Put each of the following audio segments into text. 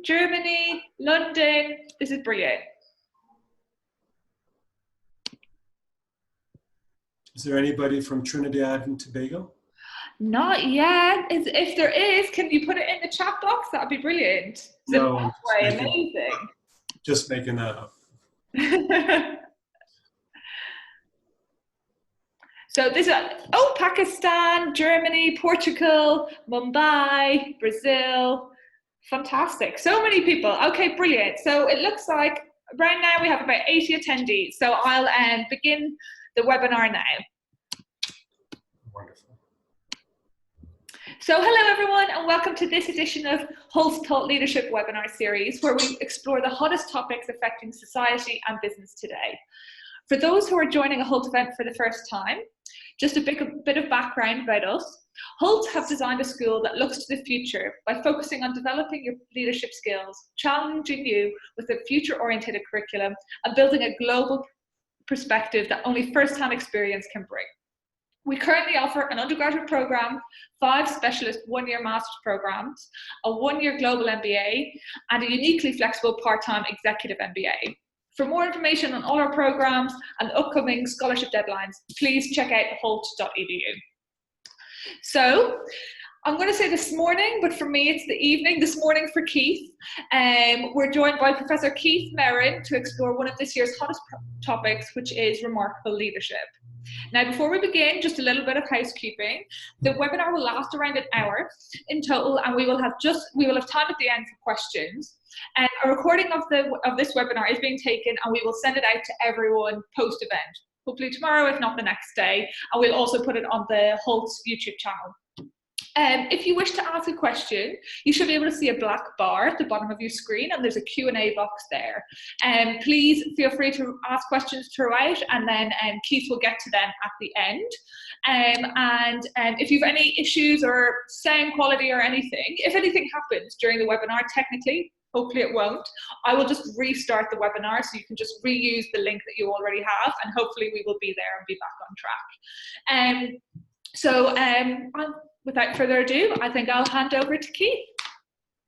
Germany, London. This is brilliant. Is there anybody from Trinidad and Tobago? Not yet. If there is, can you put it in the chat box? That'd be brilliant. No, amazing. Just making that up. So this is, Pakistan, Germany, Portugal, Mumbai, Brazil. Fantastic. So many people. Okay, brilliant. So it looks like right now we have about 80 attendees. So I'll begin the webinar now. Wonderful. So hello everyone, and welcome to this edition of Hult's Thought Leadership webinar series, where we explore the hottest topics affecting society and business today. For those who are joining a Hult event for the first time, just a bit of background about us. Hult have designed a school that looks to the future by focusing on developing your leadership skills, challenging you with a future-oriented curriculum, and building a global perspective that only first-hand experience can bring. We currently offer an undergraduate program, 5 specialist one-year master's programs, a 1-year global MBA, and a uniquely flexible part-time executive MBA. For more information on all our programs and upcoming scholarship deadlines, please check out hult.edu. So, I'm going to say this morning, but for me it's the evening, this morning for Keith. We're joined by Professor Keith Merron to explore one of this year's hottest topics, which is remarkable leadership. Now, before we begin, just a little bit of housekeeping. The webinar will last around an hour in total, and we will have time at the end for questions. And a recording of this webinar is being taken, and we will send it out to everyone post-event, hopefully tomorrow, if not the next day. And we'll also put it on the Hult's YouTube channel. If you wish to ask a question, you should be able to see a black bar at the bottom of your screen, and there's a Q&A box there. Please feel free to ask questions throughout, and then Keith will get to them at the end. If you have any issues or sound quality or anything, if anything happens during the webinar, technically, hopefully it won't, I will just restart the webinar, so you can just reuse the link that you already have, and hopefully we will be there and be back on track. Without further ado, I think I'll hand over to Keith.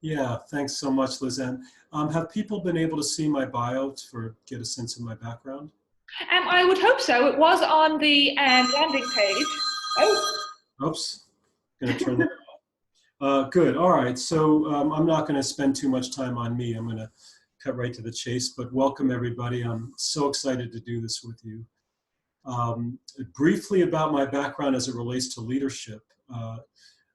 Yeah, thanks so much, Lizanne. Have people been able to see my bio get a sense of my background? I would hope so. It was on the landing page. Oh. Oops, gonna turn that off. Good, all right, so I'm not gonna spend too much time on me. I'm gonna cut right to the chase, but welcome everybody. I'm so excited to do this with you. Briefly about my background as it relates to leadership.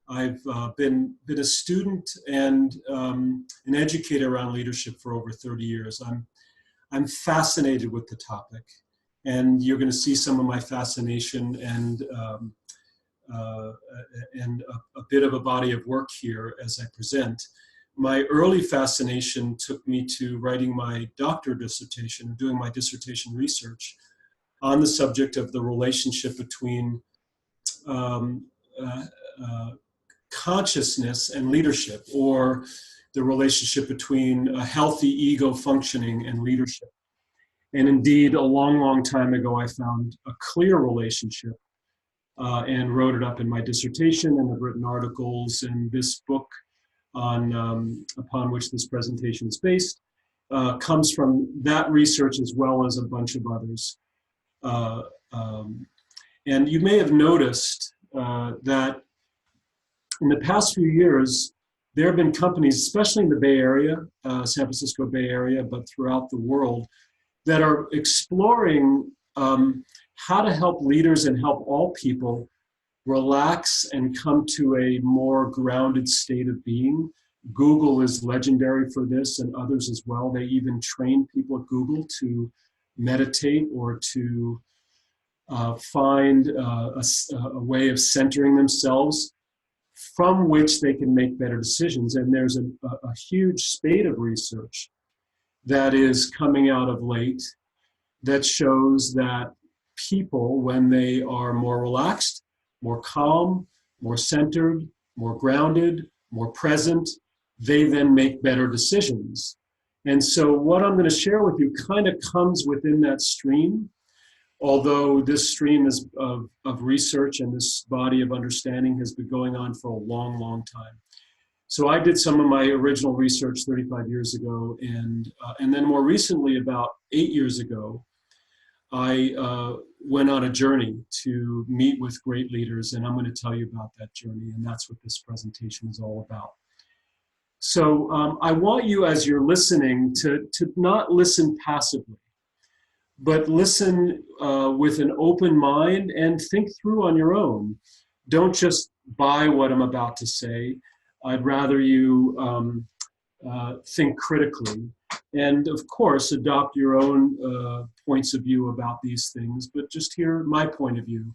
I've been a student and an educator around leadership for over 30 years. I'm fascinated with the topic, and you're going to see some of my fascination and a bit of a body of work here as I present. My early fascination took me to writing my doctoral dissertation, doing my dissertation research on the subject of the relationship between consciousness and leadership, or the relationship between a healthy ego functioning and leadership. And indeed, a long, long time ago, I found a clear relationship and wrote it up in my dissertation, and I've written articles in this book upon which this presentation is based, comes from that research as well as a bunch of others. And you may have noticed that in the past few years, there have been companies, especially in the Bay Area, San Francisco Bay Area, but throughout the world, that are exploring how to help leaders and help all people relax and come to a more grounded state of being. Google is legendary for this, and others as well. They even train people at Google to meditate or to find a way of centering themselves from which they can make better decisions. And there's a huge spate of research that is coming out of late that shows that people, when they are more relaxed, more calm, more centered, more grounded, more present, they then make better decisions. And so what I'm going to share with you kind of comes within that stream, although this stream of research and this body of understanding has been going on for a long, long time. So I did some of my original research 35 years ago, and then more recently, about 8 years ago, I went on a journey to meet with great leaders, and I'm going to tell you about that journey, and that's what this presentation is all about. So I want you, as you're listening, to not listen passively, but listen with an open mind and think through on your own. Don't just buy what I'm about to say. I'd rather you think critically and, of course, adopt your own points of view about these things, but just hear my point of view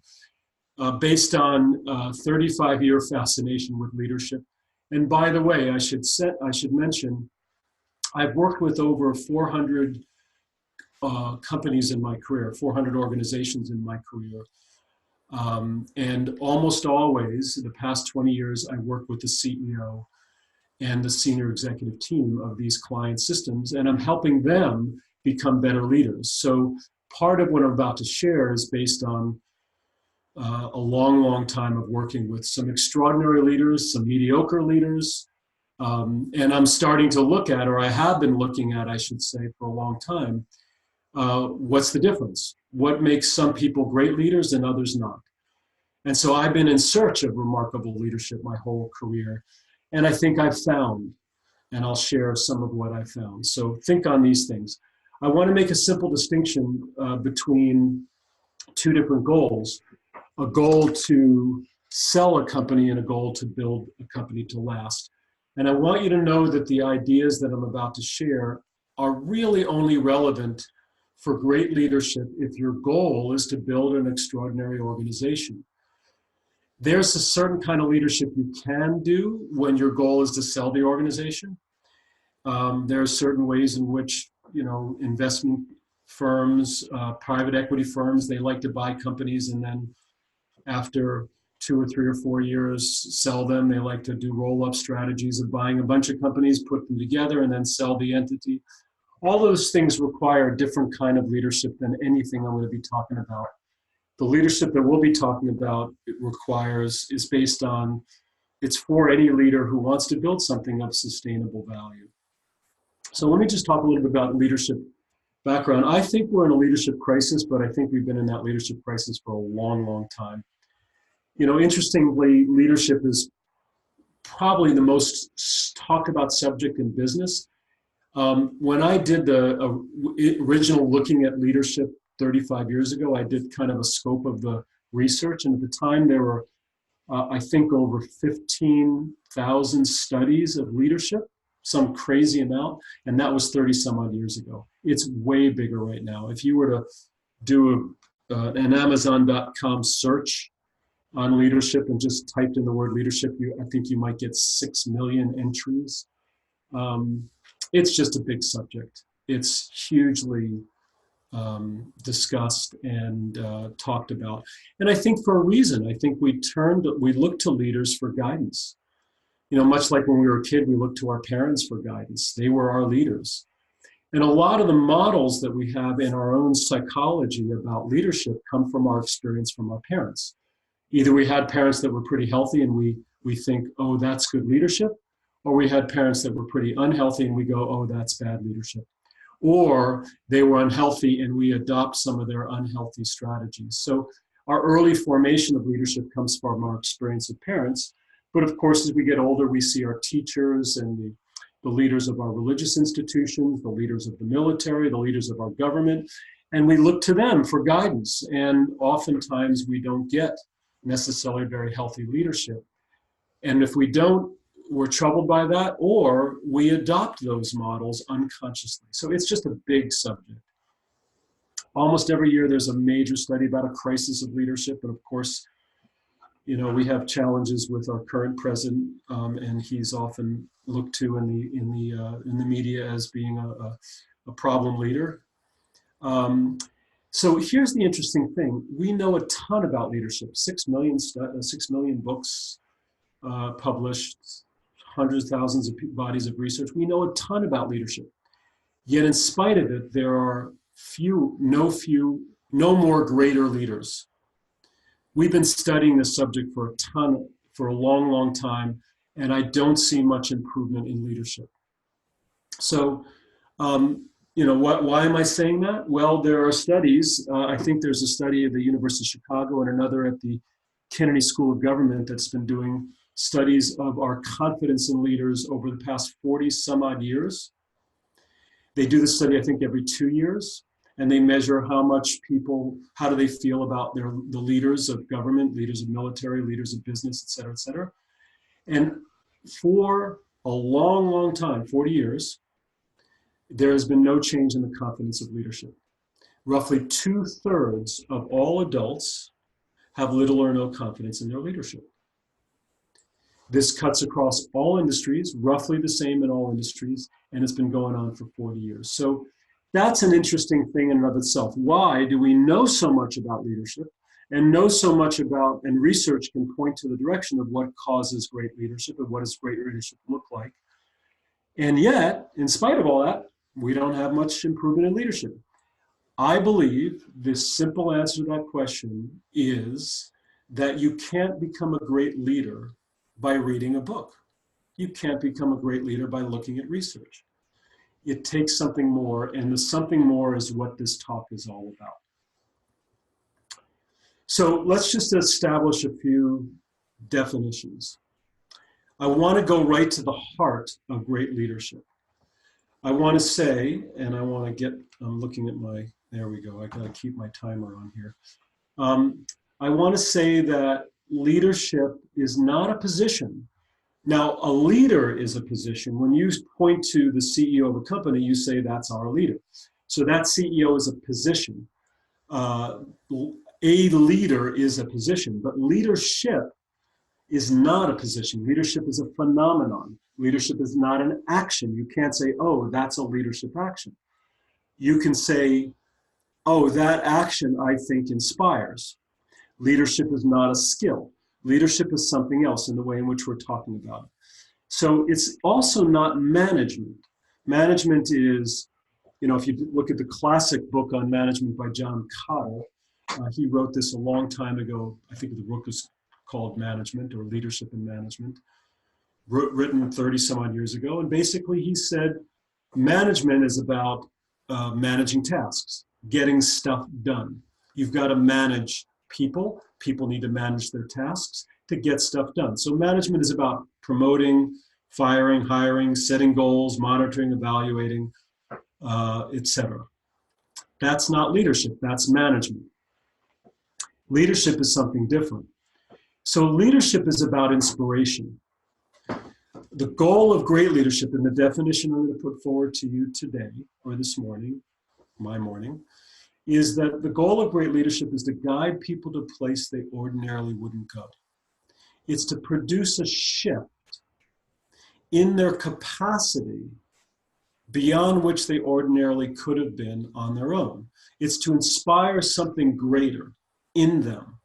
based on 35-year fascination with leadership. And by the way, I should mention, I've worked with over 400 companies in my career, 400 organizations in my career. And almost always, the past 20 years, I worked with the CEO and the senior executive team of these client systems, and I'm helping them become better leaders. So part of what I'm about to share is based on a long, long time of working with some extraordinary leaders, some mediocre leaders, and I'm starting to look at, or I have been looking at, I should say, for a long time, what's the difference? What makes some people great leaders and others not? And so I've been in search of remarkable leadership my whole career. And I think I've found, and I'll share some of what I found. So think on these things. I want to make a simple distinction between two different goals: a goal to sell a company and a goal to build a company to last. And I want you to know that the ideas that I'm about to share are really only relevant for great leadership if your goal is to build an extraordinary organization. There's a certain kind of leadership you can do when your goal is to sell the organization. There are certain ways in which, investment firms, private equity firms, they like to buy companies and then after 2 or 3 or 4 years sell them. They like to do roll-up strategies of buying a bunch of companies, put them together, and then sell the entity. All those things require a different kind of leadership than anything I'm going to be talking about. The leadership that we'll be talking about is based on, it's for any leader who wants to build something of sustainable value. So let me just talk a little bit about leadership background. I think we're in a leadership crisis, but I think we've been in that leadership crisis for a long, long time. Interestingly, leadership is probably the most talked about subject in business. When I did the original looking at leadership 35 years ago, I did kind of a scope of the research. And at the time there were, I think, over 15,000 studies of leadership, some crazy amount. And that was 30 some odd years ago. It's way bigger right now. If you were to do an Amazon.com search on leadership and just typed in the word leadership, I think you might get 6 million entries. It's just a big subject. It's hugely discussed and talked about. And I think for a reason. I think we look to leaders for guidance. Much like when we were a kid, we looked to our parents for guidance. They were our leaders. And a lot of the models that we have in our own psychology about leadership come from our experience from our parents. Either we had parents that were pretty healthy and we think, oh, that's good leadership, or we had parents that were pretty unhealthy and we go, oh, that's bad leadership. Or they were unhealthy and we adopt some of their unhealthy strategies. So our early formation of leadership comes from our experience of parents. But of course, as we get older, we see our teachers and the leaders of our religious institutions, the leaders of the military, the leaders of our government, and we look to them for guidance. And oftentimes we don't get necessarily very healthy leadership. And if we don't, we're troubled by that, or we adopt those models unconsciously. So it's just a big subject. Almost every year there's a major study about a crisis of leadership. And of course, we have challenges with our current president, and he's often looked to in the media as being a problem leader. So here's the interesting thing. We know a ton about leadership, 6 million books published, hundreds of thousands of bodies of research. We know a ton about leadership. Yet in spite of it, there are no more greater leaders. We've been studying this subject for a long, long time, and I don't see much improvement in leadership. So, why am I saying that? Well, there are studies. I think there's a study at the University of Chicago and another at the Kennedy School of Government that's been doing studies of our confidence in leaders over the past 40 some odd years. They do this study, I think, every 2 years, and they measure how do they feel about the leaders of government, leaders of military, leaders of business, et cetera, et cetera. And for a long, long time, 40 years, there has been no change in the confidence of leadership. Roughly 2/3 of all adults have little or no confidence in their leadership. This cuts across all industries, roughly the same in all industries, and it's been going on for 40 years. So that's an interesting thing in and of itself. Why do we know so much about leadership and know so much about, and research can point to the direction of what causes great leadership and what does great leadership look like? And yet, in spite of all that, we don't have much improvement in leadership. I believe the simple answer to that question is that you can't become a great leader by reading a book. You can't become a great leader by looking at research. It takes something more, and the something more is what this talk is all about. So let's just establish a few definitions. I want to go right to the heart of great leadership. I want to say, and I want to get, I'm looking at there we go, I got to keep my timer on here. I want to say that leadership is not a position. Now, a leader is a position. When you point to the CEO of a company, you say that's our leader. So that CEO is a position. A leader is a position, but leadership is not a position. Leadership is a phenomenon. Leadership is not an action. You can't say, oh, that's a leadership action. You can say, oh, that action I think inspires. Leadership is not a skill. Leadership is something else in the way in which we're talking about it. So it's also not management. Management is, if you look at the classic book on management by John Cottle, he wrote this a long time ago. I think the book was called Management or Leadership in Management, written 30 some odd years ago. And basically he said management is about managing tasks, getting stuff done. You've got to manage people. People need to manage their tasks to get stuff done. So management is about promoting, firing, hiring, setting goals, monitoring, evaluating, etc. That's not leadership, that's management. Leadership is something different. So leadership is about inspiration. The goal of great leadership, and the definition I'm going to put forward to you today, or this morning, my morning, is that the goal of great leadership is to guide people to a place they ordinarily wouldn't go. It's to produce a shift in their capacity beyond which they ordinarily could have been on their own. It's to inspire something greater in them.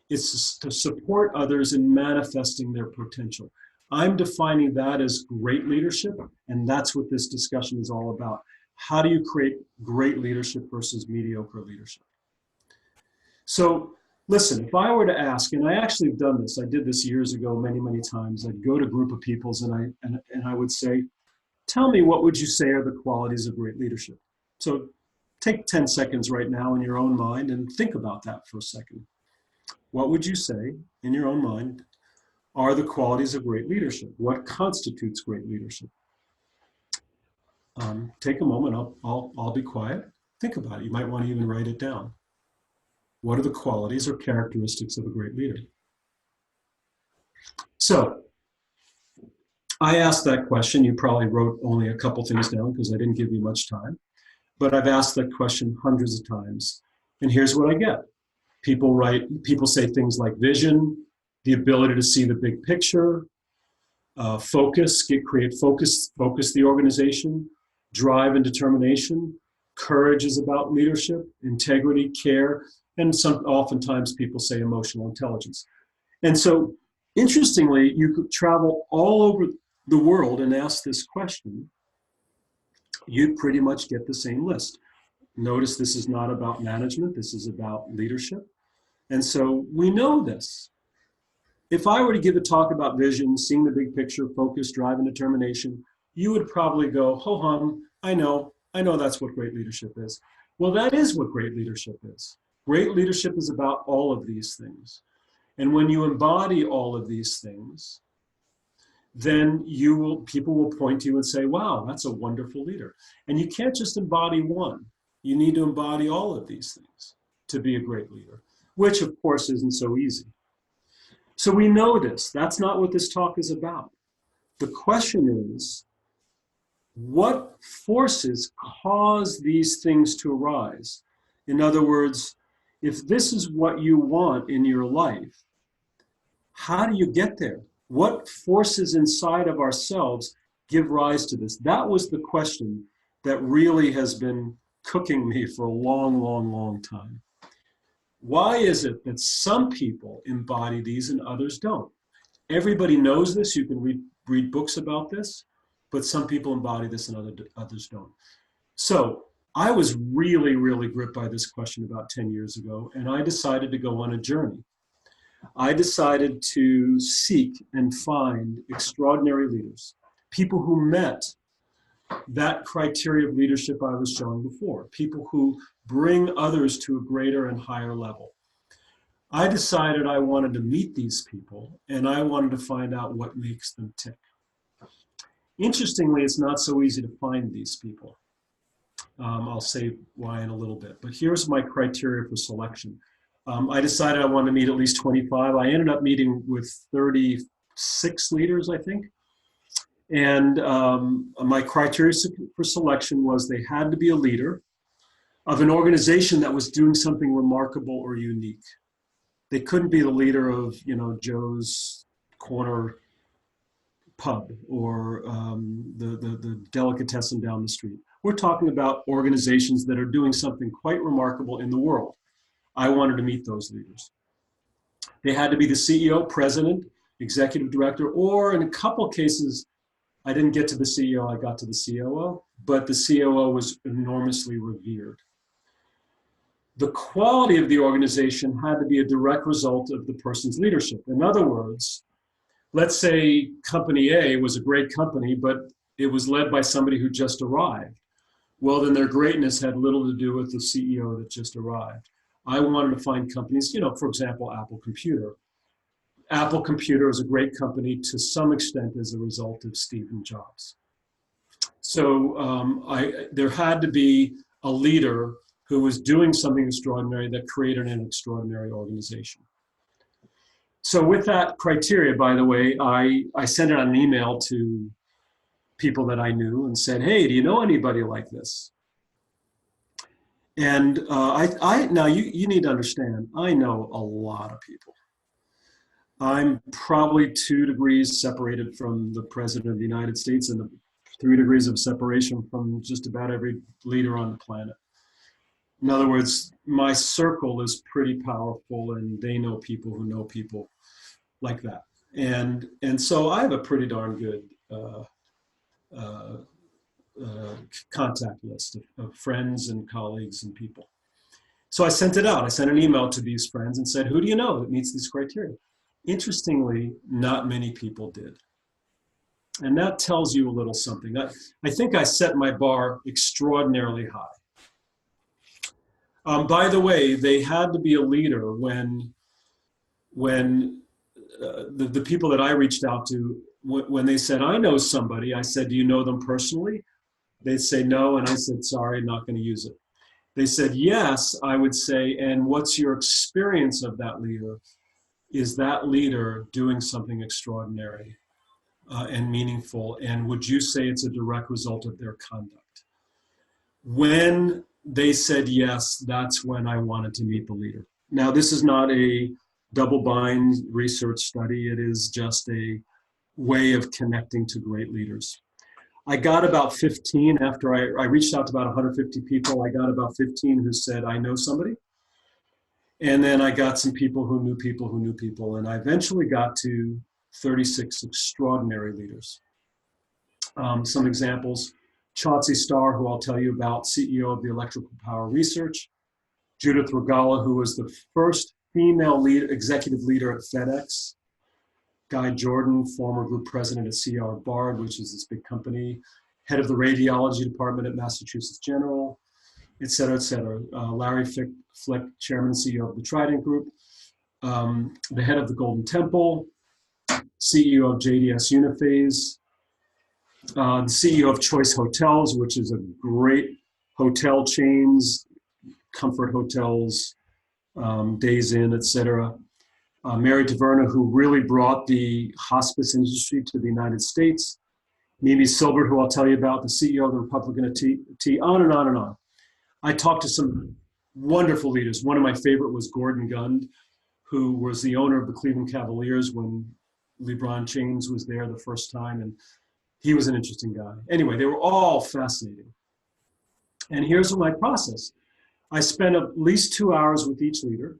It's to support others in manifesting their potential. I'm defining that as great leadership, and that's what this discussion is all about. How do you create great leadership versus mediocre leadership? So listen, if I were to ask, and I actually have done this, I did this years ago many, many times. I'd go to a group of peoples and I would say, tell me, what would you say are the qualities of great leadership? So take 10 seconds right now in your own mind and think about that for a second. What would you say in your own mind are the qualities of great leadership? What constitutes great leadership? Take a moment, I'll be quiet. Think about it. You might want to even write it down. What are the qualities or characteristics of a great leader? So I asked that question. You probably wrote only a couple things down because I didn't give you much time. But I've asked that question hundreds of times. And here's what I get. People say things like vision, the ability to see the big picture, create focus the organization, drive and determination. Courage is about leadership, integrity, care, and oftentimes people say emotional intelligence. And so, interestingly, you could travel all over the world and ask this question, you'd pretty much get the same list. Notice this is not about management, this is about leadership. And so we know this. if I were to give a talk about vision, seeing the big picture, focus, drive, and determination, you would probably go, ho hum, I know that's what great leadership is. Well, that is what great leadership is. Great leadership is about all of these things. And when you embody all of these things, then people will point to you and say, wow, that's a wonderful leader. And you can't just embody one. You need to embody all of these things to be a great leader, which of course isn't so easy. So we know this. That's not what this talk is about. The question is, what forces cause these things to arise? In other words, if this is what you want in your life, how do you get there? What forces inside of ourselves give rise to this? That was the question that really has been cooking me for a long, long, long time. Why is it that some people embody these and others don't? Everybody knows this. You can read books about this, but some people embody this and others don't. So I was really, really gripped by this question about 10 years ago, and I decided to go on a journey. I decided to seek and find extraordinary leaders, people who met that criteria of leadership I was showing before, people who bring others to a greater and higher level. I decided I wanted to meet these people, and I wanted to find out what makes them tick. Interestingly, it's not so easy to find these people. I'll say why in a little bit, but here's my criteria for selection. I decided I wanted to meet at least 25. I ended up meeting with 36 leaders, I think. And my criteria for selection was they had to be a leader of an organization that was doing something remarkable or unique. They couldn't be the leader of, Joe's Corner pub or the delicatessen down the street. We're talking about organizations that are doing something quite remarkable in the world. I wanted to meet those leaders. They had to be the CEO, president, executive director, or in a couple cases, I didn't get to the CEO, I got to the COO, but the COO was enormously revered. The quality of the organization had to be a direct result of the person's leadership. In other words, let's say company A was a great company, but it was led by somebody who just arrived. Well, then their greatness had little to do with the CEO that just arrived. I wanted to find companies, for example, Apple Computer. Apple Computer is a great company to some extent as a result of Steve Jobs. So there had to be a leader who was doing something extraordinary that created an extraordinary organization. So with that criteria, by the way, I sent out an email to people that I knew and said, hey, do you know anybody like this? And now you need to understand, I know a lot of people. I'm probably 2 degrees separated from the President of the United States and 3 degrees of separation from just about every leader on the planet. In other words, my circle is pretty powerful and they know people like that. And so I have a pretty darn good contact list of friends and colleagues and people. So I sent it out. I sent an email to these friends and said, who do you know that meets these criteria? Interestingly, not many people did. And that tells you a little something. I think I set my bar extraordinarily high. By the way, they had to be a leader when the people that I reached out to, when they said, I know somebody, I said, do you know them personally? They'd say no, and I said, sorry, not going to use it. They said, yes, I would say, and what's your experience of that leader? Is that leader doing something extraordinary and meaningful? And would you say it's a direct result of their conduct? When they said yes, that's when I wanted to meet the leader. Now, this is not a double-blind research study. It is just a way of connecting to great leaders. I got about 15 after I reached out to about 150 people. I got about 15 who said, I know somebody. And then I got some people who knew people who knew people. And I eventually got to 36 extraordinary leaders. Some examples, Chauncey Stark, who I'll tell you about, CEO of the Electrical Power Research. Judith Regala, who was the first female executive leader at FedEx. Guy Jordan, former group president at C.R. Bard, which is this big company, head of the radiology department at Massachusetts General, et cetera, et cetera. Larry Flick, chairman and CEO of the Trident Group, the head of the Golden Temple, CEO of JDS Uniphase, the CEO of Choice Hotels, which is a great hotel chains, comfort hotels, Days Inn, et cetera. Mary Taverna, who really brought the hospice industry to the United States. Mimi Silbert, who I'll tell you about, the CEO of the Republican of Tea, on and on and on. I talked to some wonderful leaders. One of my favorite was Gordon Gund, who was the owner of the Cleveland Cavaliers when LeBron James was there the first time, and he was an interesting guy. Anyway, they were all fascinating. And here's my process. I spent at least 2 hours with each leader.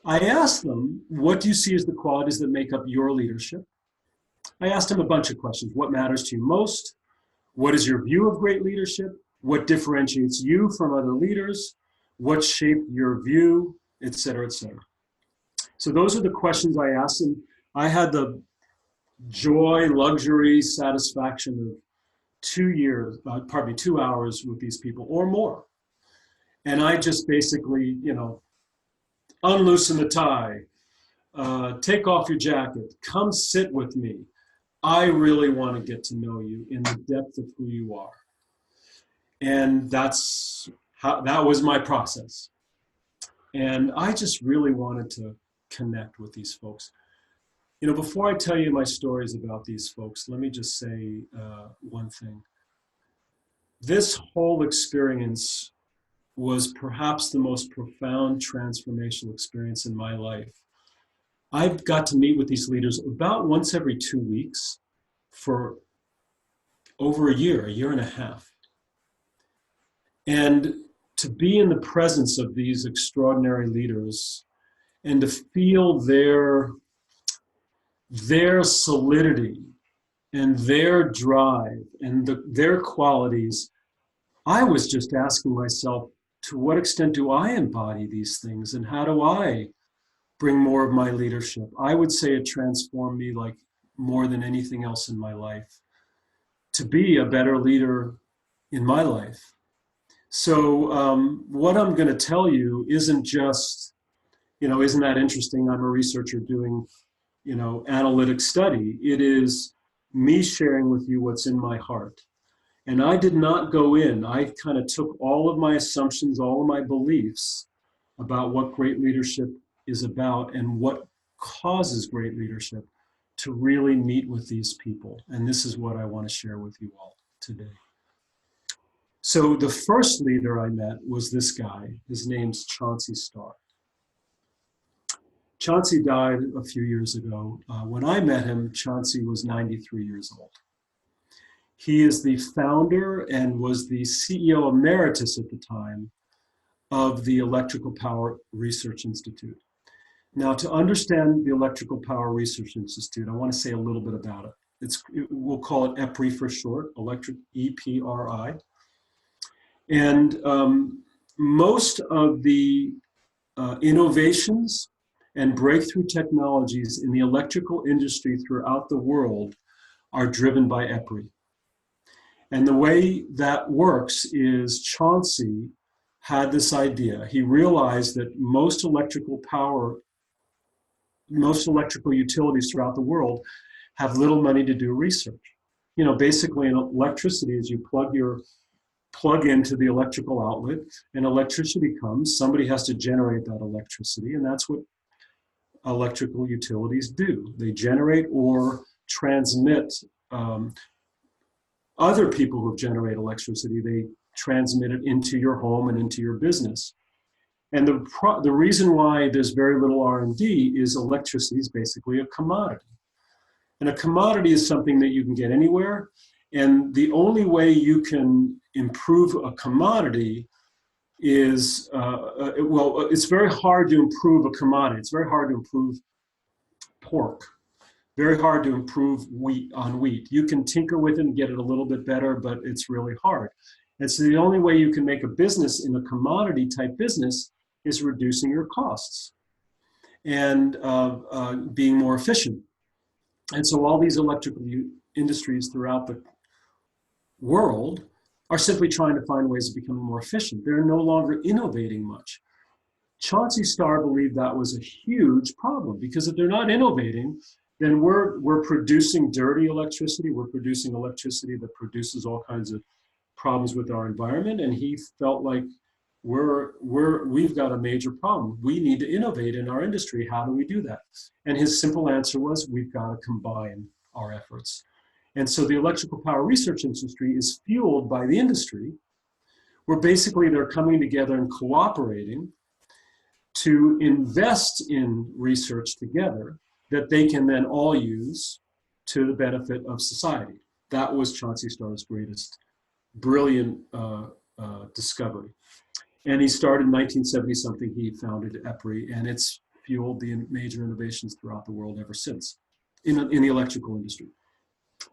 I asked them, what do you see as the qualities that make up your leadership? I asked them a bunch of questions. What matters to you most? What is your view of great leadership? What differentiates you from other leaders? What shaped your view, et cetera, et cetera. So those are the questions I asked, and I had the joy, luxury, satisfaction of 2 hours with these people or more. And I just basically, unloosen the tie, take off your jacket, come sit with me. I really want to get to know you in the depth of who you are. And that was my process. And I just really wanted to connect with these folks. Before I tell you my stories about these folks, let me just say one thing. This whole experience was perhaps the most profound transformational experience in my life. I've got to meet with these leaders about once every 2 weeks for over a year and a half. And to be in the presence of these extraordinary leaders and to feel their solidity and their drive and their qualities, I was just asking myself, to what extent do I embody these things, and how do I bring more of my leadership? I would say it transformed me like more than anything else in my life, to be a better leader in my life. So what I'm going to tell you isn't just, isn't that interesting? I'm a researcher doing, analytic study. It is me sharing with you what's in my heart. And I did not go in. I kind of took all of my assumptions, all of my beliefs about what great leadership is about and what causes great leadership to really meet with these people. And this is what I want to share with you all today. So the first leader I met was this guy. His name's Chauncey Stark. Chauncey died a few years ago. When I met him, Chauncey was 93 years old. He is the founder and was the CEO emeritus at the time of the Electrical Power Research Institute. Now, to understand the Electrical Power Research Institute, I want to say a little bit about it. We'll call it EPRI for short, Electric, E-P-R-I. And most of the innovations and breakthrough technologies in the electrical industry throughout the world are driven by EPRI. And the way that works is Chauncey had this idea. He realized that most electrical utilities throughout the world have little money to do research. Basically in electricity is you plug into the electrical outlet and electricity comes, somebody has to generate that electricity, and that's what electrical utilities do. They generate or transmit other people who generate electricity, they transmit it into your home and into your business. And the reason why there's very little R&D is electricity is basically a commodity. And a commodity is something that you can get anywhere. And the only way you can improve a commodity is, it's very hard to improve a commodity. It's very hard to improve pork. Very hard to improve wheat. You can tinker with it and get it a little bit better, but it's really hard. And so the only way you can make a business in a commodity type business is reducing your costs and being more efficient. And so all these electrical industries throughout the world are simply trying to find ways of becoming more efficient. They're no longer innovating much. Chauncey Stark believed that was a huge problem, because if they're not innovating, then we're producing dirty electricity. We're producing electricity that produces all kinds of problems with our environment. And he felt like we've got a major problem. We need to innovate in our industry. How do we do that? And his simple answer was, we've got to combine our efforts. And so the electrical power research industry is fueled by the industry, where basically they're coming together and cooperating to invest in research together that they can then all use to the benefit of society. That was Chauncey Stark's greatest, brilliant discovery. And he started in 1970 something, he founded EPRI, and it's fueled the major innovations throughout the world ever since in the electrical industry.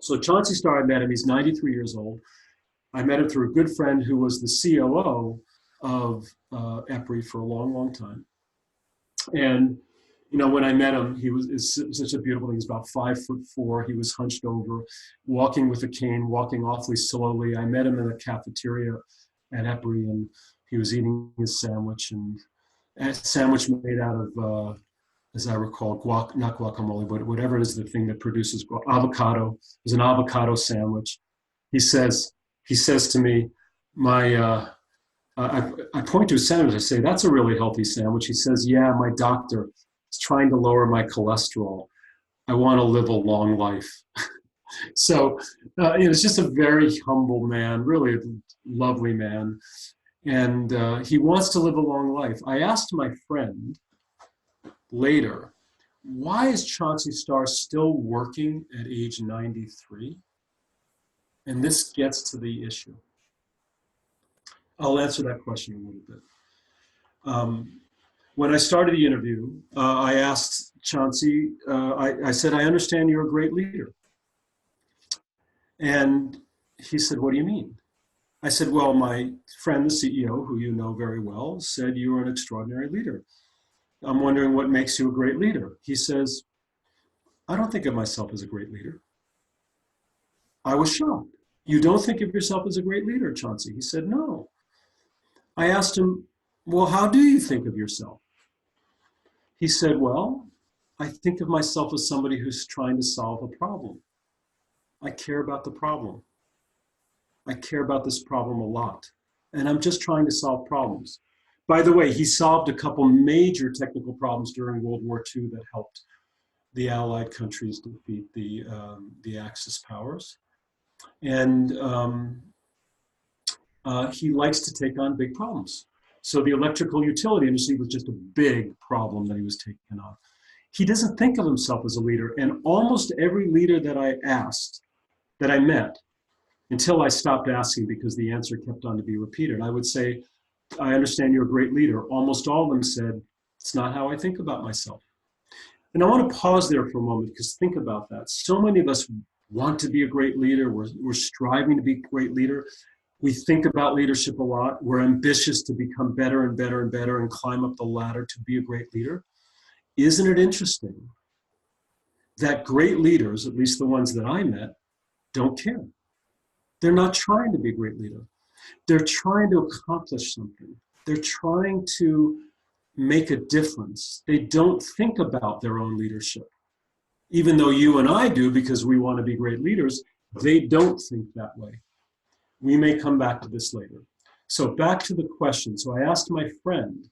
So Chauncey Stark, I met him, he's 93 years old. I met him through a good friend who was the COO of EPRI for a long, long time. And, you know, when I met him, it's such a beautiful thing. He's about 5'4". He was hunched over, walking with a cane, walking awfully slowly. I met him in a cafeteria at EPRI, and he was eating his sandwich, and a sandwich made out of, as I recall, not guacamole, but whatever it is, the thing that produces avocado. It was an avocado sandwich. He says to me, I point to a sandwich, I say, that's a really healthy sandwich. He says, yeah, my doctor is trying to lower my cholesterol. I want to live a long life. So it's just a very humble man, really a lovely man. And he wants to live a long life. I asked my friend later, why is Chauncey Stark still working at age 93? And this gets to the issue. I'll answer that question a little bit. When I started the interview, I asked Chauncey, I said, I understand you're a great leader. And he said, what do you mean? I said, well, my friend, the CEO, who you know very well, said you are an extraordinary leader. I'm wondering what makes you a great leader. He says, I don't think of myself as a great leader. I was shocked. You don't think of yourself as a great leader, Chauncey? He said, no. I asked him, well, how do you think of yourself? He said, well, I think of myself as somebody who's trying to solve a problem. I care about the problem. I care about this problem a lot. And I'm just trying to solve problems. By the way, he solved a couple major technical problems during World War II that helped the Allied countries defeat the Axis powers. And he likes to take on big problems. So the electrical utility industry was just a big problem that he was taking on. He doesn't think of himself as a leader. And almost every leader that I met, until I stopped asking because the answer kept on to be repeated, I would say, I understand you're a great leader. Almost all of them said, it's not how I think about myself. And I want to pause there for a moment, because think about that. So many of us want to be a great leader. We're striving to be a great leader. We think about leadership a lot. We're ambitious to become better and better and better and climb up the ladder to be a great leader. Isn't it interesting that great leaders, at least the ones that I met, don't care? They're not trying to be a great leader. They're trying to accomplish something. They're trying to make a difference. They don't think about their own leadership. Even though you and I do, because we want to be great leaders, they don't think that way. We may come back to this later. So back to the question. So I asked my friend,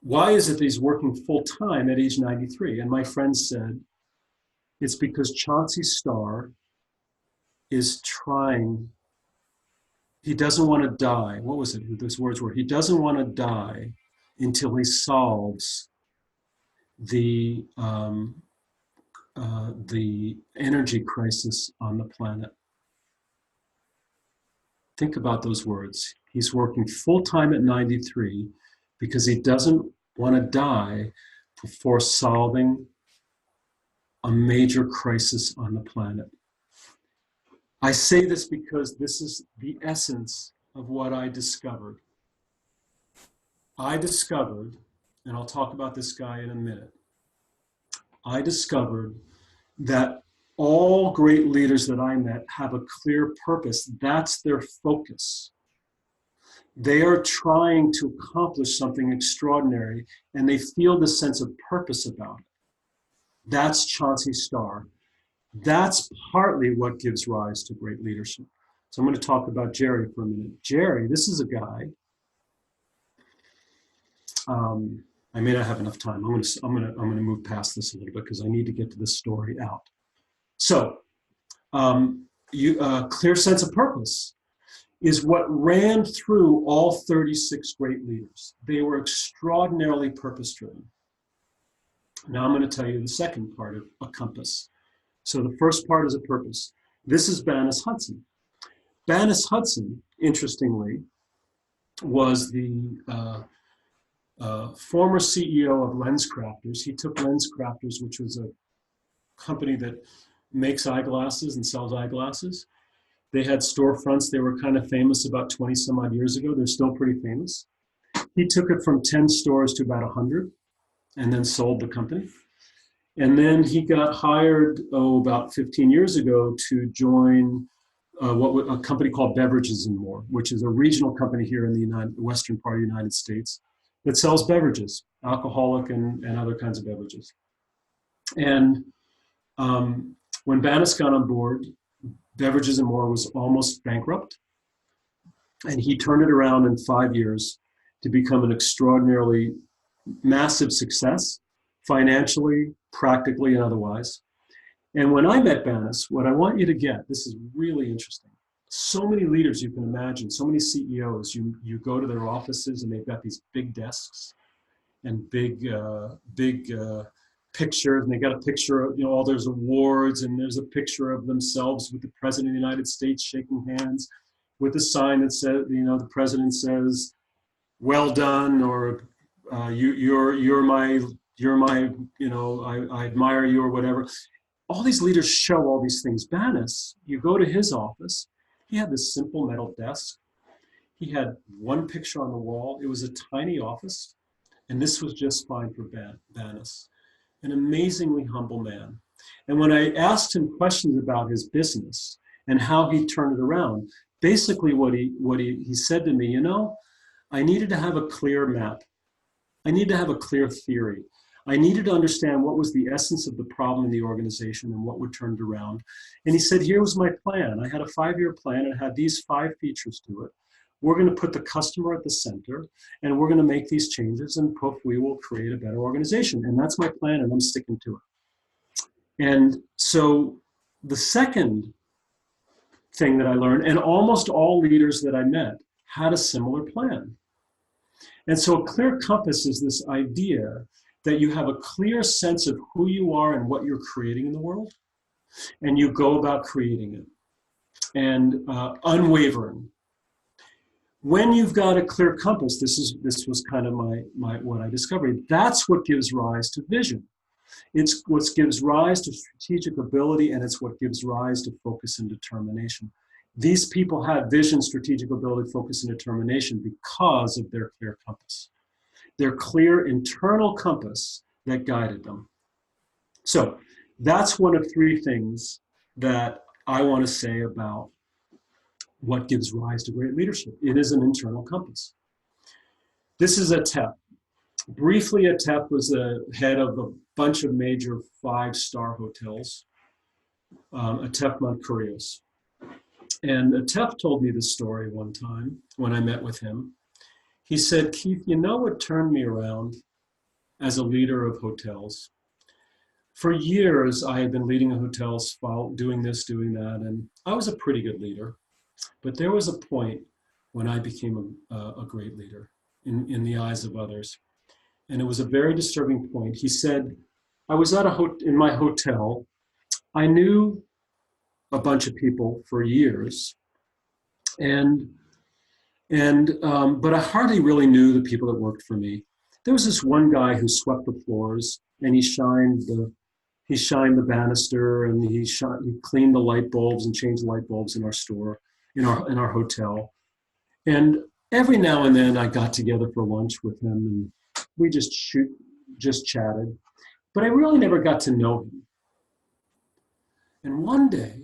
why is it that he's working full time at age 93? And my friend said, it's because Chauncey Stark is trying, he doesn't want to die. What was it? Those words were, he doesn't want to die until he solves the energy crisis on the planet. Think about those words. He's working full time at 93 because he doesn't want to die before solving a major crisis on the planet. I say this because this is the essence of what I discovered. I discovered, and I'll talk about this guy in a minute, I discovered that all great leaders that I met have a clear purpose. That's their focus. They are trying to accomplish something extraordinary, and they feel the sense of purpose about it. That's Chauncey Stark. That's partly what gives rise to great leadership. So I'm going to talk about Jerry for a minute. Jerry, this is a guy. I may not have enough time. I'm going to move past this a little bit because I need to get to this story out. So, clear sense of purpose is what ran through all 36 great leaders. They were extraordinarily purpose-driven. Now I'm going to tell you the second part of a compass. So the first part is a purpose. This is Bannis Hudson. Bannis Hudson, interestingly, was the former CEO of LensCrafters. He took LensCrafters, which was a company that makes eyeglasses and sells eyeglasses. They had storefronts. They were kind of famous about 20 some odd years ago. They're still pretty famous. He took it from 10 stores to about 100 and then sold the company. And then he got hired, about 15 years ago to join a company called Beverages and More, which is a regional company here in the western part of the United States that sells beverages, alcoholic and other kinds of beverages. And when Bannis got on board, Beverages and More was almost bankrupt. And he turned it around in 5 years to become an extraordinarily massive success, financially, practically, and otherwise. And when I met Bannis, what I want you to get, this is really interesting. So many leaders you can imagine, so many CEOs, you go to their offices and they've got these big desks and big pictures, and they got a picture of all those awards, and there's a picture of themselves with the President of the United States shaking hands with a sign that says, the President says, "Well done," or you're my, I admire you, or whatever. All these leaders show all these things. Bannis, you go to his office, he had this simple metal desk. He had one picture on the wall. It was a tiny office, and this was just fine for Bannis. An amazingly humble man. And when I asked him questions about his business and how he turned it around, basically what he said to me, I needed to have a clear map. I needed to have a clear theory. I needed to understand what was the essence of the problem in the organization and what would turn it around. And he said, here was my plan. I had a 5-year plan and it had these 5 features to it. We're going to put the customer at the center, and we're going to make these changes, and poof, we will create a better organization. And that's my plan, and I'm sticking to it. And so the second thing that I learned, and almost all leaders that I met had a similar plan. And so a clear compass is this idea that you have a clear sense of who you are and what you're creating in the world, and you go about creating it. And unwavering. When you've got a clear compass, this was kind of my what I discovered. That's what gives rise to vision. It's what gives rise to strategic ability, and it's what gives rise to focus and determination. These people had vision, strategic ability, focus, and determination because of their clear compass, their clear internal compass that guided them. So that's one of 3 things that I want to say about what gives rise to great leadership. It is an internal compass. This is Atef. Briefly, Atef was the head of a bunch of major 5-star hotels, Atef Montcurios. And Atef told me this story one time when I met with him. He said, Keith, what turned me around as a leader of hotels? For years, I had been leading hotels, doing this, doing that, and I was a pretty good leader. But there was a point when I became a great leader in the eyes of others. And it was a very disturbing point. He said, I was in my hotel. I knew a bunch of people for years. But I hardly really knew the people that worked for me. There was this one guy who swept the floors, and he shined the banister, and he cleaned the light bulbs and changed the light bulbs in our store, in our hotel. And every now and then I got together for lunch with him and we just chatted, but I really never got to know him. And one day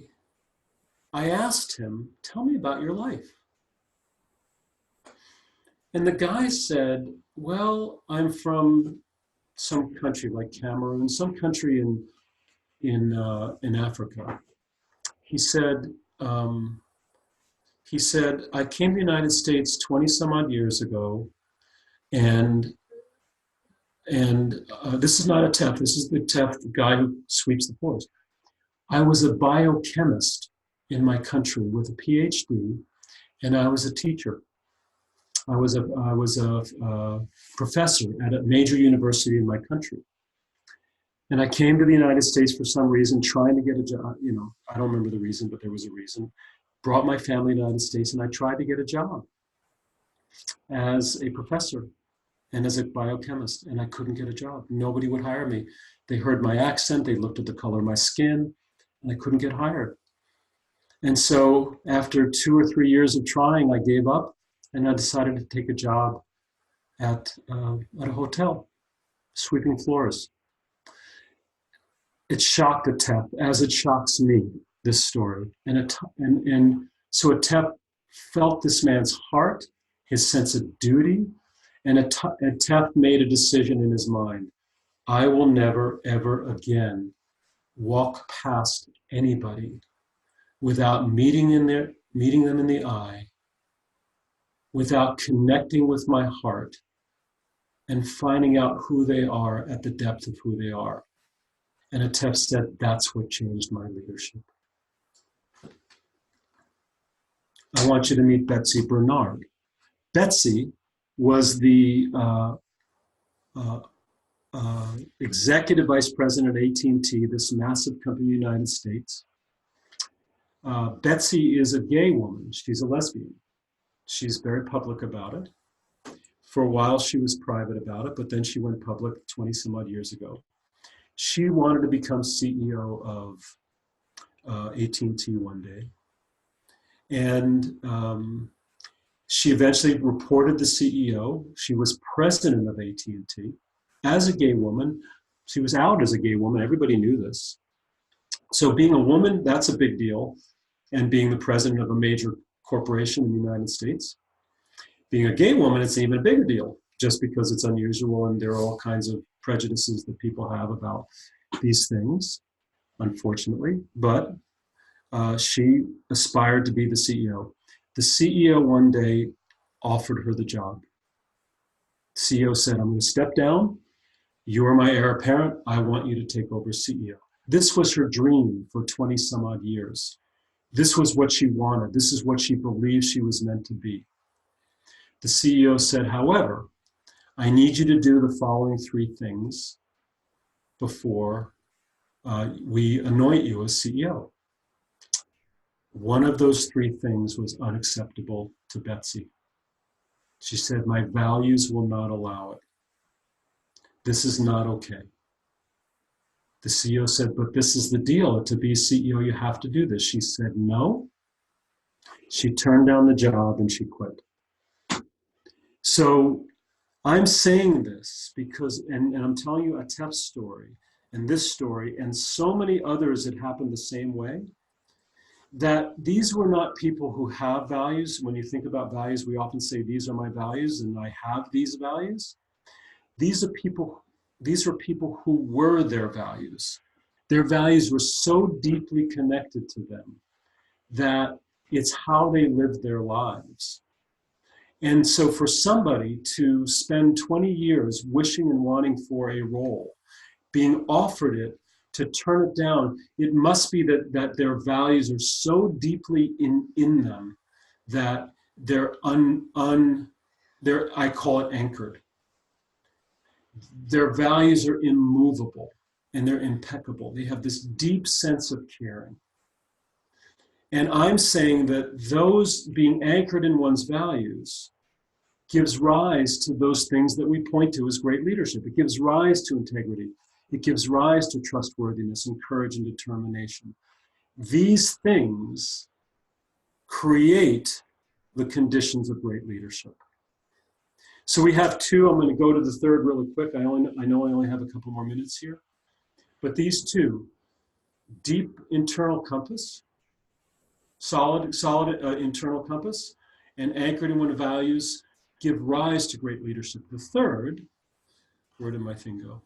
I asked him, tell me about your life. And the guy said, well, I'm from some country like Cameroon, some country in Africa. He said, I came to the United States 20 some odd years ago, and this is not a TEF, this is the TEF, the guy who sweeps the floors. I was a biochemist in my country with a PhD, and I was a teacher. I was a professor at a major university in my country. And I came to the United States for some reason, trying to get a job. You know, I don't remember the reason, but there was a reason. Brought my family to the United States, and I tried to get a job as a professor and as a biochemist, and I couldn't get a job. Nobody would hire me. They heard my accent, they looked at the color of my skin, and I couldn't get hired. And so after 2 or 3 years of trying, I gave up, and I decided to take a job at a hotel, sweeping floors. It shocked Atep, as it shocks me, this story. And so Atep felt this man's heart, his sense of duty, and Atep made a decision in his mind. I will never, ever again walk past anybody without meeting them in the eye, without connecting with my heart and finding out who they are at the depth of who they are. And Atep said, that's what changed my leadership. I want you to meet Betsy Byrne. Betsy was the executive vice president at AT&T, this massive company in the United States. Betsy is a gay woman. She's a lesbian. She's very public about it. For a while, she was private about it, but then she went public 20 some odd years ago. She wanted to become CEO of AT&T one day. And she eventually reported the CEO. She was president of AT&T. As a gay woman, she was out as a gay woman. Everybody knew this. So being a woman, that's a big deal. And being the president of a major corporation in the United States. Being a gay woman, it's an even bigger deal, just because it's unusual and there are all kinds of prejudices that people have about these things, unfortunately. But she aspired to be the CEO. The CEO one day offered her the job. The CEO said, I'm going to step down. You are my heir apparent. I want you to take over CEO. This was her dream for 20 some odd years. This was what she wanted. This is what she believed she was meant to be. The CEO said, however, I need you to do the following 3 things before we anoint you as CEO. One of those 3 things was unacceptable to Betsy. She said, my values will not allow it. This is not okay. The CEO said, but this is the deal. To be CEO, you have to do this. She said, no. She turned down the job and she quit. So I'm saying this because, and I'm telling you Atep's story and this story and so many others that happened the same way, that these were not people who have values. When you think about values, we often say, these are my values and I have these values. These are people who were their values. Their values were so deeply connected to them that it's how they lived their lives. And so for somebody to spend 20 years wishing and wanting for a role, being offered it, to turn it down, it must be that their values are so deeply in them that they're I call it anchored. Their values are immovable and they're impeccable. They have this deep sense of caring. And I'm saying that those being anchored in one's values gives rise to those things that we point to as great leadership. It gives rise to integrity. It gives rise to trustworthiness and courage and determination. These things create the conditions of great leadership. So we have two. I'm going to go to the third really quick. I know I only have a couple more minutes here. But these two, deep internal compass, solid internal compass, and anchored in one's values, give rise to great leadership. The third, where did my thing go?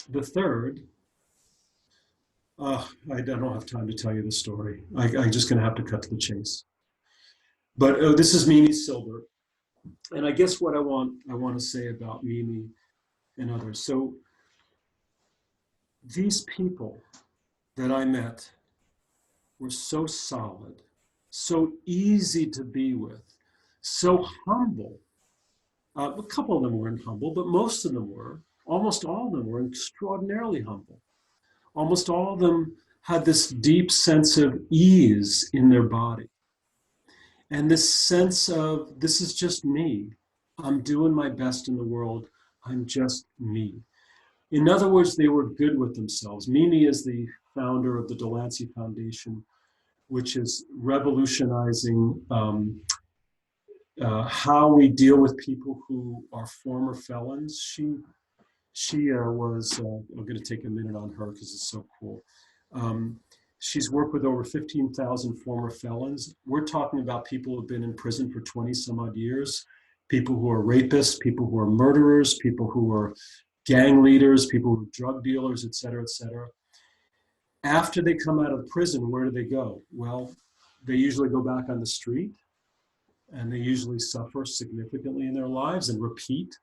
The third, I don't have time to tell you the story. I'm just going to have to cut to the chase. But this is Mimi Silver. And I guess what I want to say about Mimi and others. So these people that I met were so solid, so easy to be with, so humble. A couple of them weren't humble, but most of them were. Almost all of them were extraordinarily humble. Almost all of them had this deep sense of ease in their body. And this sense of, this is just me. I'm doing my best in the world. I'm just me. In other words, they were good with themselves. Mimi is the founder of the Delancey Foundation, which is revolutionizing how we deal with people who are former felons. She was, I'm going to take a minute on her because it's so cool. She's worked with over 15,000 former felons. We're talking about people who have been in prison for 20 some odd years, people who are rapists, people who are murderers, people who are gang leaders, people who are drug dealers, et cetera, et cetera. After they come out of prison, where do they go? Well, they usually go back on the street, and they usually suffer significantly in their lives and repeat.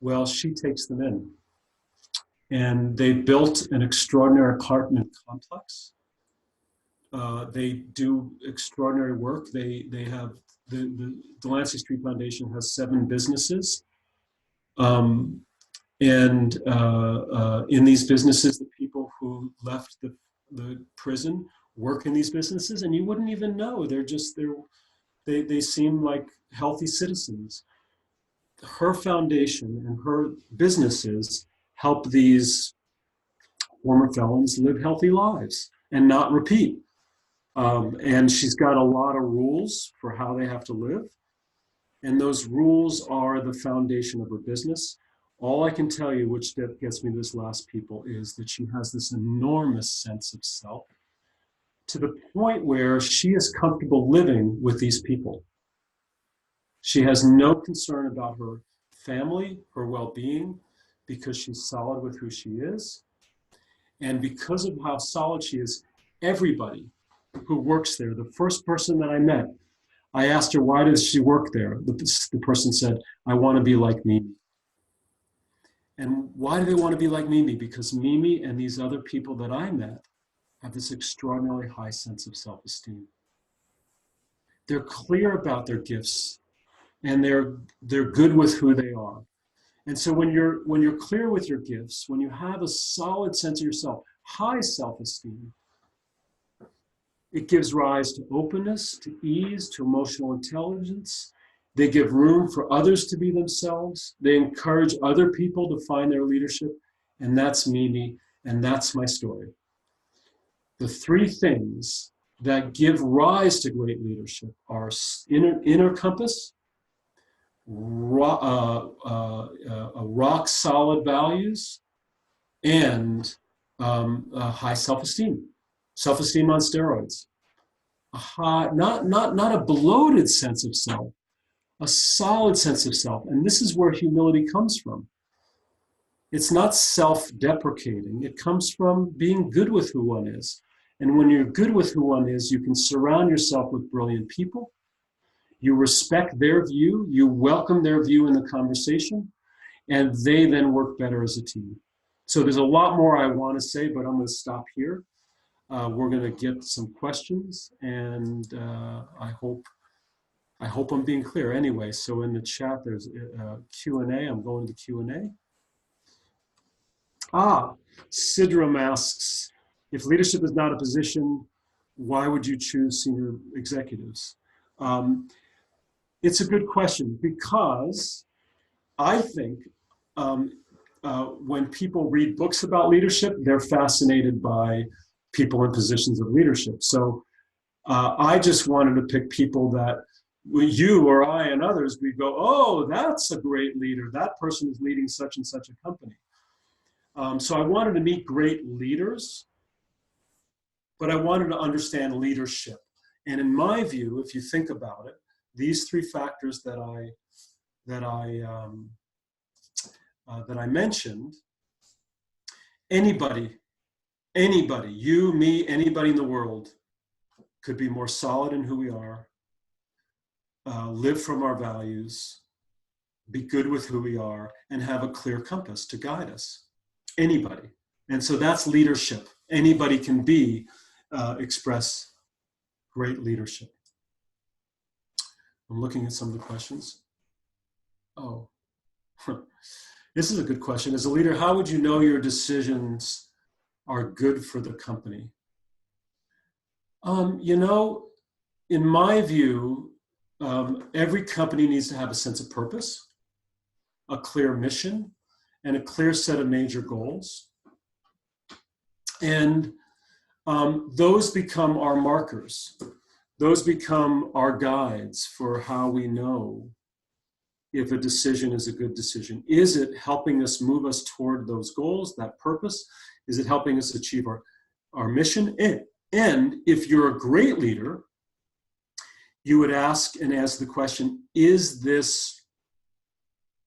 Well, she takes them in. And they built an extraordinary apartment complex. They do extraordinary work. They have, the Delancey Street Foundation has 7 businesses. And in these businesses, the people who left the prison work in these businesses, and you wouldn't even know. They seem like healthy citizens. Her foundation and her businesses help these former felons live healthy lives and not repeat. And she's got a lot of rules for how they have to live. And those rules are the foundation of her business. All I can tell you, which gets me this last people, is that she has this enormous sense of self to the point where she is comfortable living with these people. She has no concern about her family, her well-being, because she's solid with who she is. And because of how solid she is, everybody who works there, the first person that I met, I asked her, why does she work there? The person said, I want to be like Mimi. And why do they want to be like Mimi? Because Mimi and these other people that I met have this extraordinarily high sense of self-esteem. They're clear about their gifts, and they're good with who they are. And so when you're clear with your gifts, when you have a solid sense of yourself, high self-esteem, it gives rise to openness, to ease, to emotional intelligence. They give room for others to be themselves. They encourage other people to find their leadership. And that's Mimi, and that's my story. The 3 things that give rise to great leadership are inner compass, rock solid values, and high self-esteem. Self-esteem on steroids. Not a bloated sense of self, a solid sense of self. And this is where humility comes from. It's not self-deprecating. It comes from being good with who one is. And when you're good with who one is, you can surround yourself with brilliant people. You respect their view. You welcome their view in the conversation. And they then work better as a team. So there's a lot more I want to say, but I'm going to stop here. We're going to get some questions, and I hope I'm being clear. Anyway, so in the chat there's Q&A. I'm going to Q&A. Sidram asks, if leadership is not a position, why would you choose senior executives? It's a good question, because I think when people read books about leadership, they're fascinated by people in positions of leadership. So I just wanted to pick people that you or I and others, we go, oh, that's a great leader. That person is leading such and such a company. So I wanted to meet great leaders, but I wanted to understand leadership. And in my view, if you think about it, these three factors that I mentioned, anybody, you, me, anybody in the world could be more solid in who we are, live from our values, be good with who we are, and have a clear compass to guide us. Anybody. And so that's leadership. Anybody can express great leadership. I'm looking at some of the questions. Oh, this is a good question. As a leader, how would you know your decisions are good for the company? In my view, every company needs to have a sense of purpose, a clear mission, and a clear set of major goals. And those become our markers. Those become our guides for how we know if a decision is a good decision. Is it helping us move us toward those goals, that purpose? Is it helping us achieve our mission? And if you're a great leader, you would ask the question, is this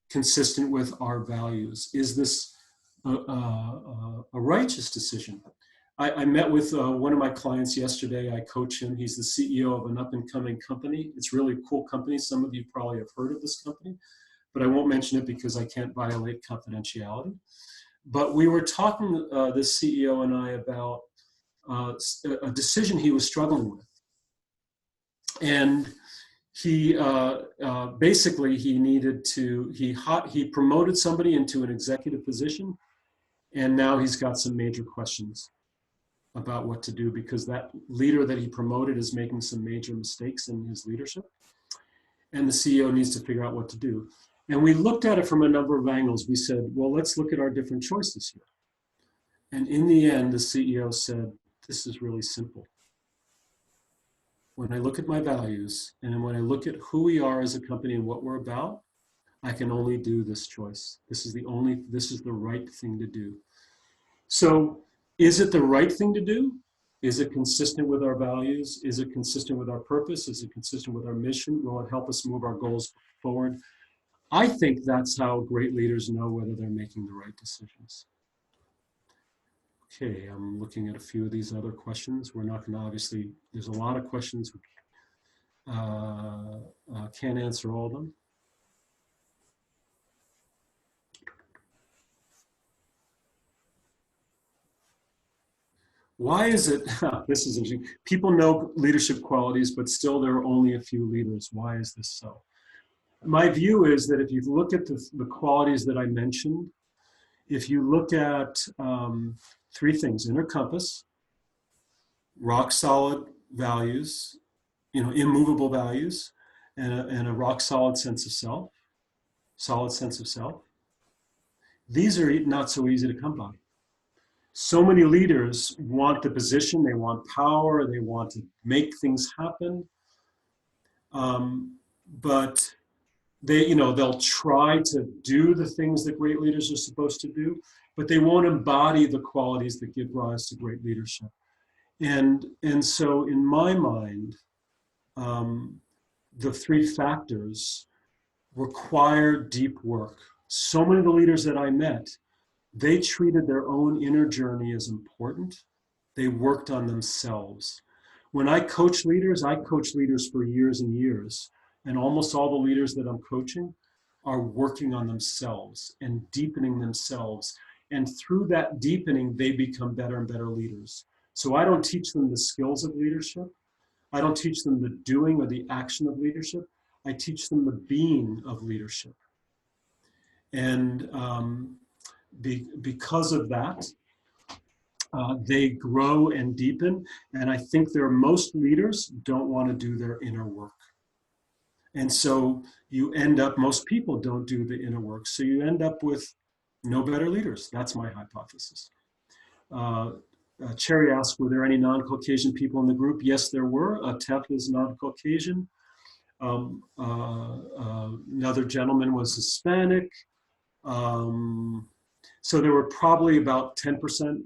consistent with our values? Is this a righteous decision? I met with one of my clients yesterday. I coach him. He's the CEO of an up-and-coming company. It's really a cool company. Some of you probably have heard of this company, but I won't mention it because I can't violate confidentiality. But we were talking, this CEO and I, about a decision he was struggling with. And he basically, he promoted somebody into an executive position, and now he's got some major questions about what to do because that leader that he promoted is making some major mistakes in his leadership, and the CEO needs to figure out what to do. And we looked at it from a number of angles. We said, well, let's look at our different choices here. And in the end, the CEO said, this is really simple. When I look at my values and when I look at who we are as a company and what we're about, I can only do this choice. This is the right thing to do. So is it the right thing to do? Is it consistent with our values? Is it consistent with our purpose? Is it consistent with our mission? Will it help us move our goals forward? I think that's how great leaders know whether they're making the right decisions. Okay, I'm looking at a few of these other questions. We're not going to obviously, there's a lot of questions. Can't answer all of them. Why is it, this is interesting, people know leadership qualities, but still there are only a few leaders. Why is this so? My view is that if you look at the qualities that I mentioned, if you look at three things: inner compass, rock solid values, immovable values, and a rock solid sense of self, these are not so easy to come by. So many leaders want the position, they want power, they want to make things happen, but they'll try to do the things that great leaders are supposed to do, but they won't embody the qualities that give rise to great leadership. And so in my mind, the three factors require deep work. So many of the leaders that I met, they treated their own inner journey as important. They worked on themselves. When I coach leaders for years and years. And almost all the leaders that I'm coaching are working on themselves and deepening themselves. And through that deepening, they become better and better leaders. So I don't teach them the skills of leadership. I don't teach them the doing or the action of leadership. I teach them the being of leadership. And because of that, they grow and deepen. And I think most leaders don't want to do their inner work. And so most people don't do the inner work. So you end up with no better leaders. That's my hypothesis. Cherry asked, were there any non-Caucasian people in the group? Yes, there were. Tef is non-Caucasian. Another gentleman was Hispanic. So there were probably about 10%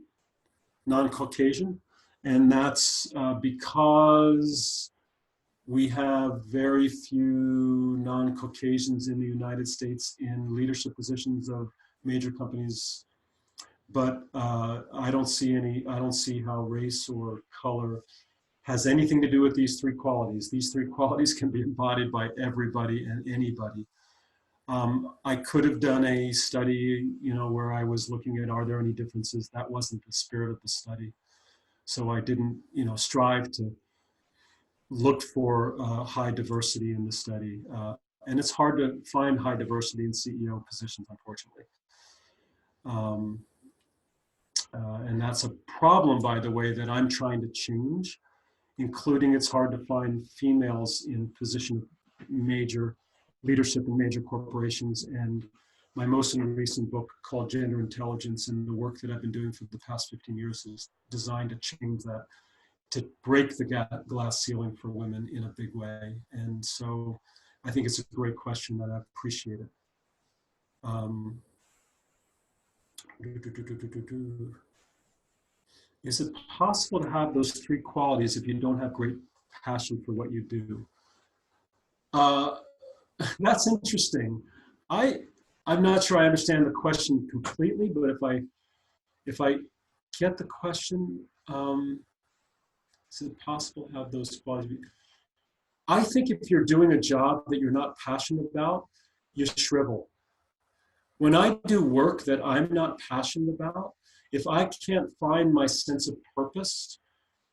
non-Caucasian, and that's because we have very few non-Caucasians in the United States in leadership positions of major companies. But I don't see how race or color has anything to do with these three qualities. These three qualities can be embodied by everybody and anybody. I could have done a study, where I was looking at, are there any differences? That wasn't the spirit of the study. So I didn't, strive to look for high diversity in the study. And it's hard to find high diversity in CEO positions, unfortunately. And that's a problem, by the way, that I'm trying to change, including it's hard to find females in position of major leadership in major corporations. And my most recent book, called Gender Intelligence, and the work that I've been doing for the past 15 years, is designed to change that, to break the glass ceiling for women in a big way. And so I think it's a great question, and I appreciate it. Is it possible to have those three qualities if you don't have great passion for what you do? That's interesting. I'm not sure I understand the question completely, but if I get the question, is it possible to have those qualities? I think if you're doing a job that you're not passionate about, you shrivel. When I do work that I'm not passionate about, if I can't find my sense of purpose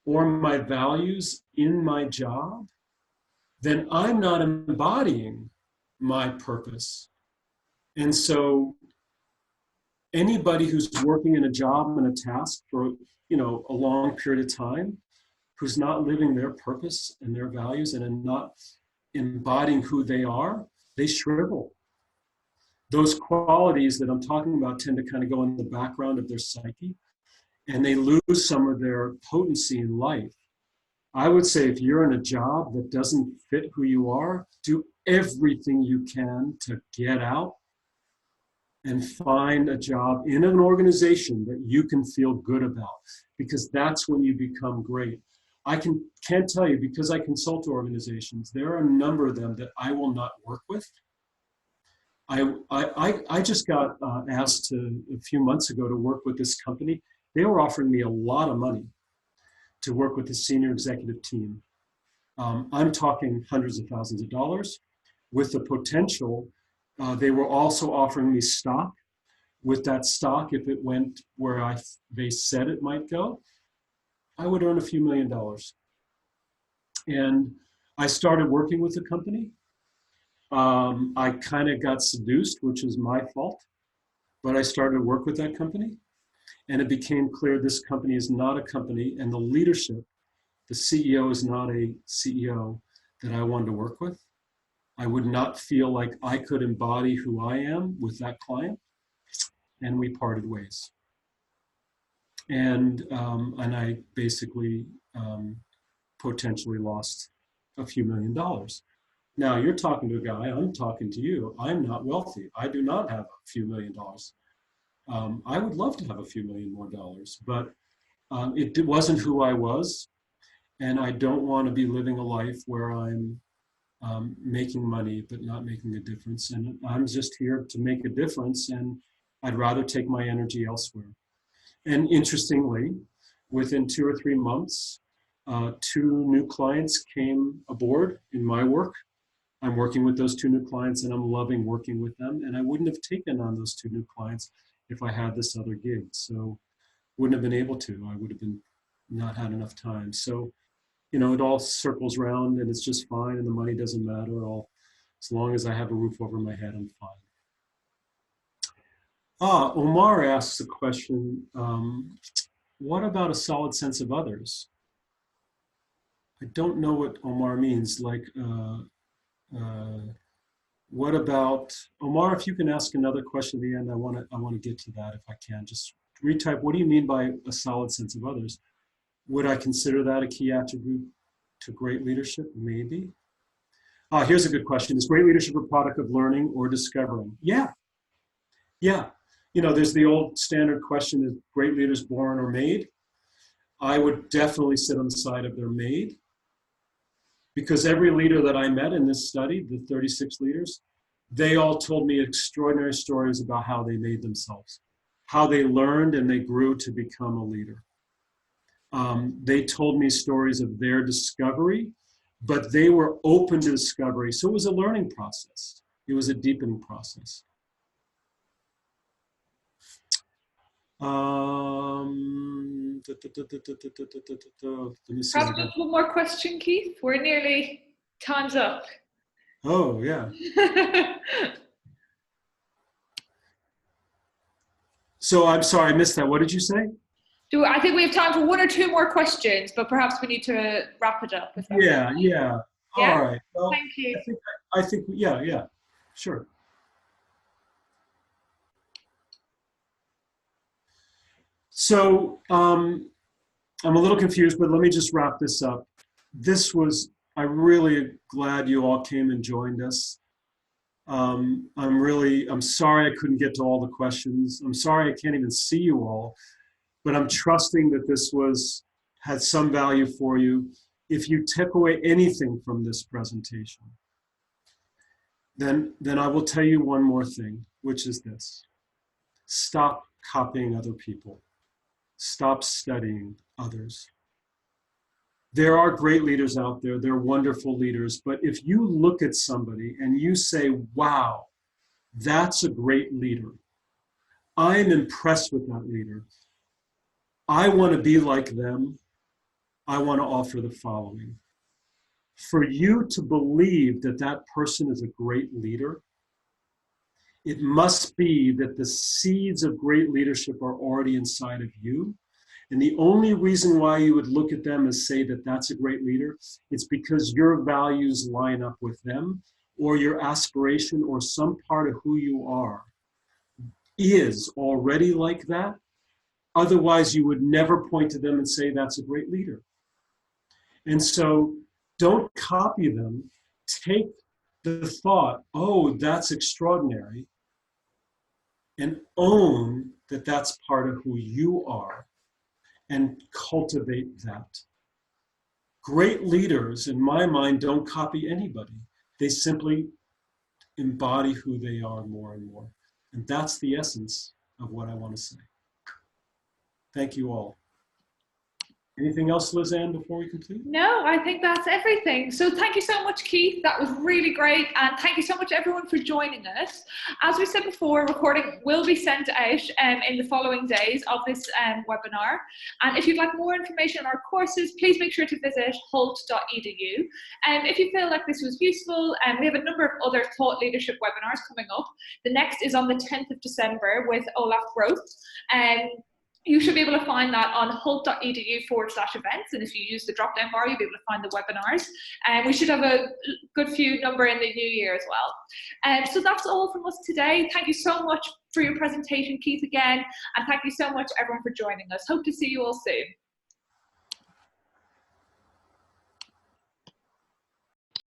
or my values in my job, then I'm not embodying my purpose. And so anybody who's working in a job and a task for, a long period of time, who's not living their purpose and their values and not embodying who they are, they shrivel. Those qualities that I'm talking about tend to kind of go in the background of their psyche, and they lose some of their potency in life. I would say if you're in a job that doesn't fit who you are, do everything you can to get out and find a job in an organization that you can feel good about, because that's when you become great. I can't tell you, because I consult organizations, there are a number of them that I will not work with. I just got asked a few months ago to work with this company. They were offering me a lot of money to work with the senior executive team. I'm talking hundreds of thousands of dollars with the potential. They were also offering me stock. With that stock, if it went where they said it might go, I would earn a few $1 million. And I started working with the company. I kind of got seduced, which is my fault, but I started to work with that company, and it became clear this company is not a company, and the leadership, the CEO is not a CEO that I wanted to work with. I would not feel like I could embody who I am with that client, and we parted ways. And I basically potentially lost a few $1 million. Now you're talking to a guy, I'm talking to you. I'm not wealthy. I do not have a few $1 million. I would love to have a few million more dollars, but it wasn't who I was. And I don't want to be living a life where I'm making money, but not making a difference. And I'm just here to make a difference. And I'd rather take my energy elsewhere. And interestingly, within 2 or 3 months, 2 new clients came aboard in my work. I'm working with those 2 new clients, and I'm loving working with them. And I wouldn't have taken on those 2 new clients if I had this other gig. So wouldn't have been able to. I would have been not had enough time. So, it all circles around, and it's just fine, and the money doesn't matter. As long as I have a roof over my head, I'm fine. Omar asks a question. What about a solid sense of others? I don't know what Omar means. What about, Omar, if you can ask another question at the end, I want to get to that if I can. Just retype, what do you mean by a solid sense of others? Would I consider that a key attribute to great leadership? Maybe. Here's a good question. Is great leadership a product of learning or discovering? Yeah, yeah. You know, there's the old standard question, is great leaders born or made? I would definitely sit on the side of they're made, because every leader that I met in this study, the 36 leaders, they all told me extraordinary stories about how they made themselves, how they learned and they grew to become a leader. They told me stories of their discovery, but they were open to discovery. So it was a learning process. It was a deepening process. Let me see. Perhaps just one more question, Keith. We're nearly, time's up. Oh, yeah. So I'm sorry, I missed that. What did you say? I think we have time for one or two more questions, but perhaps we need to wrap it up. Yeah. Yeah? All right. Well, Thank you. I think, yeah, sure. So I'm a little confused, but let me just wrap this up. I'm really glad you all came and joined us. I'm sorry I couldn't get to all the questions. I'm sorry I can't even see you all, but I'm trusting that this had some value for you. If you took away anything from this presentation, then I will tell you one more thing, which is this. Stop copying other people. Stop studying others. There are great leaders out there. They're wonderful leaders. But if you look at somebody and you say, wow, that's a great leader, I'm impressed with that leader, I want to be like them, I want to offer the following. For you to believe that that person is a great leader, it must be that the seeds of great leadership are already inside of you. And the only reason why you would look at them and say that that's a great leader, it's because your values line up with them, or your aspiration or some part of who you are is already like that. Otherwise, you would never point to them and say that's a great leader. And so don't copy them. Take the thought, oh, that's extraordinary, and own that that's part of who you are, and cultivate that. Great leaders, in my mind, don't copy anybody. They simply embody who they are more and more. And that's the essence of what I want to say. Thank you all. Anything else, Lizanne, before we complete? No, I think that's everything. So thank you so much, Keith. That was really great. And thank you so much, everyone, for joining us. As we said before, recording will be sent out in the following days of this webinar. And if you'd like more information on our courses, please make sure to visit hult.edu. And if you feel like this was useful, we have a number of other thought leadership webinars coming up. The next is on the 10th of December with Olaf Groth. You should be able to find that on hult.edu/events. And if you use the drop-down bar, you'll be able to find the webinars. And we should have a good few number in the new year as well. So that's all from us today. Thank you so much for your presentation, Keith, again. And thank you so much, everyone, for joining us. Hope to see you all soon.